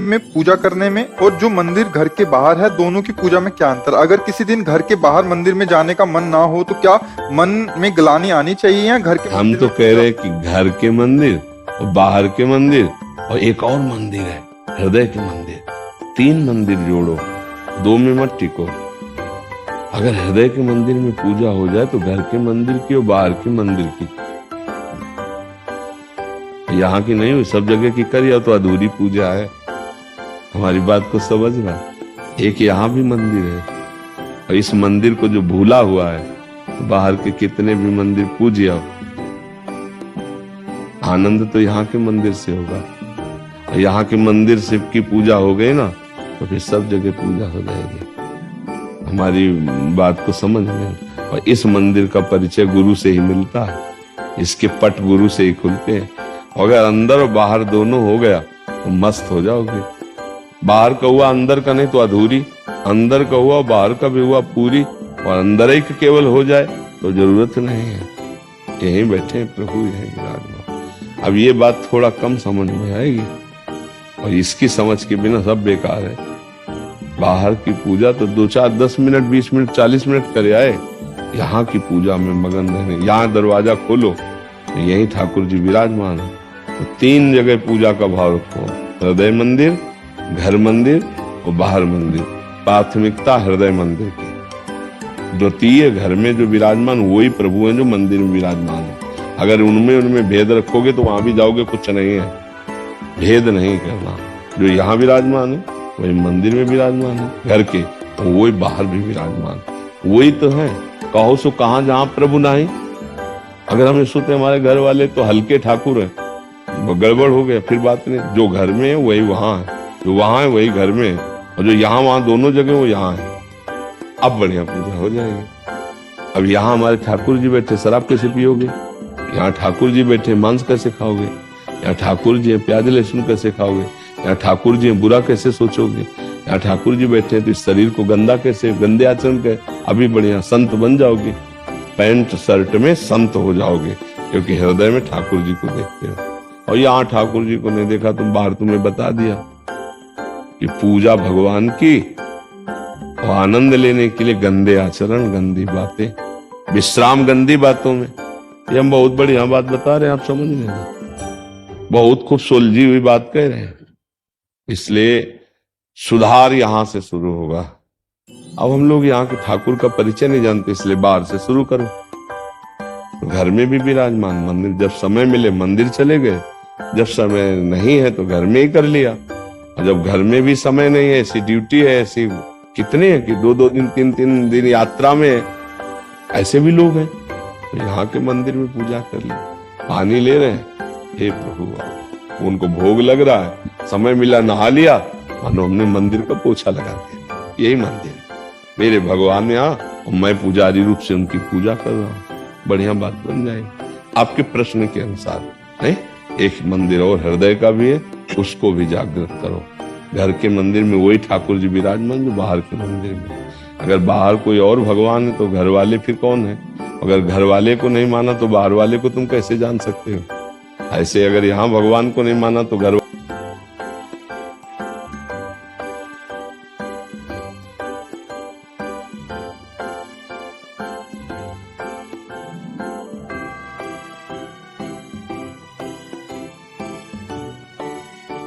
में पूजा करने में और जो मंदिर घर के बाहर है, दोनों की पूजा में क्या अंतर? अगर किसी दिन घर के बाहर मंदिर में जाने का मन ना हो तो क्या मन में ग्लानि आनी चाहिए या घर के हम मंदिर तो में कह रहे हैं कि घर के मंदिर और बाहर के मंदिर और एक और मंदिर है हृदय के मंदिर, 3 मंदिर जोड़ो, 2 में मत टिको। अगर हृदय के मंदिर में पूजा हो जाए तो घर के मंदिर की और बाहर के मंदिर की, यहाँ की नहीं हुई, सब जगह की करिए तो अधूरी पूजा है। हमारी बात को समझ रहा, एक यहाँ भी मंदिर है और इस मंदिर को जो भूला हुआ है तो बाहर के कितने भी मंदिर पूजिए, आनंद तो यहाँ के मंदिर से होगा। और यहाँ के मंदिर से की पूजा हो गई ना तो फिर सब जगह पूजा हो जाएगी। हमारी बात को समझ में। और इस मंदिर का परिचय गुरु से ही मिलता है, इसके पट गुरु से ही खुलते हैं। अगर अंदर और बाहर दोनों हो गया तो मस्त हो जाओगे। बाहर का हुआ अंदर का नहीं तो अधूरी, अंदर का हुआ बाहर का भी हुआ पूरी, और अंदर ही केवल हो जाए तो जरूरत नहीं है। यहीं बैठे प्रभु, यहीं विराजमान। अब ये बात थोड़ा कम समझ में आएगी और इसकी समझ के बिना सब बेकार है। बाहर की पूजा तो 2, 4, 10 मिनट, 20 मिनट, 40 मिनट करे आए, यहाँ की पूजा में मगन रहने। यहाँ दरवाजा खोलो तो यही ठाकुर जी विराजमान है। तो 3 जगह पूजा का भाव रखो, हृदय मंदिर, घर मंदिर और बाहर मंदिर। प्राथमिकता हृदय मंदिर की, द्वितीय घर में जो विराजमान वही प्रभु हैं जो मंदिर में विराजमान है। अगर उनमें भेद रखोगे तो वहां भी जाओगे कुछ नहीं है। भेद नहीं करना, जो यहाँ विराजमान है वही मंदिर में विराजमान है घर के, तो वही बाहर भी विराजमान, वही तो है। कहो सो कहाँ जहाँ प्रभु नहीं। अगर हम सोचते हमारे घर वाले तो हल्के ठाकुर है, गड़बड़ हो गया, फिर बात नहीं। जो घर में है वही वहां है, जो वहां है वही घर में है, और जो यहाँ वहां दोनों जगह वो यहाँ है। अब बढ़िया पूजा हो जाएगी। अब यहाँ हमारे ठाकुर जी बैठे, शराब कैसे पियोगे? यहाँ ठाकुर जी बैठे, मांस कैसे खाओगे? यहाँ ठाकुर जी प्याज लहसुन कैसे खाओगे? यहाँ ठाकुर जी बुरा कैसे सोचोगे? यहाँ ठाकुर जी बैठे तो इस शरीर को गंदा कैसे, गंदे आचरण के अभी बढ़िया संत बन जाओगे, पैंट शर्ट में संत हो जाओगे, क्योंकि हृदय में ठाकुर जी को देखते हो। और यहाँ ठाकुर जी को नहीं देखा तुम बाहर, तुम्हें बता दिया कि पूजा भगवान की और आनंद लेने के लिए गंदे आचरण, गंदी बातें, विश्राम गंदी बातों में। ये हम बहुत बढ़िया बात बता रहे हैं, आप समझ लेना, बहुत खूब सुलझी हुई बात कह रहे हैं। इसलिए सुधार यहां से शुरू होगा। अब हम लोग यहाँ के ठाकुर का परिचय नहीं जानते, इसलिए बाहर से शुरू करो। तो घर में भी विराजमान, मंदिर जब समय मिले मंदिर चले गए, जब समय नहीं है तो घर में ही कर लिया। और जब घर में भी समय नहीं है, ऐसी ड्यूटी है, ऐसी कितने हैं कि 2-2 दिन 3-3 दिन यात्रा में है, ऐसे भी लोग हैं, तो यहाँ के मंदिर में पूजा कर ले। पानी ले रहे हैं, हे प्रभु, उनको भोग लग रहा है, समय मिला नहा लिया, मानो हमने मंदिर का पोछा लगा दिया। यही मंदिर है, मेरे भगवान यहाँ और मैं पुजारी रूप से उनकी पूजा कर रहा हूँ। बढ़िया बात बन जाएगी आपके प्रश्न के अनुसार। नहीं, एक मंदिर और हृदय का भी है, उसको भी जागृत करो। घर के मंदिर में वही ठाकुर जी विराजमान जो बाहर के मंदिर में। अगर बाहर कोई और भगवान है तो घर वाले फिर कौन है? अगर घर वाले को नहीं माना तो बाहर वाले को तुम कैसे जान सकते हो? ऐसे अगर यहाँ भगवान को नहीं माना तो घर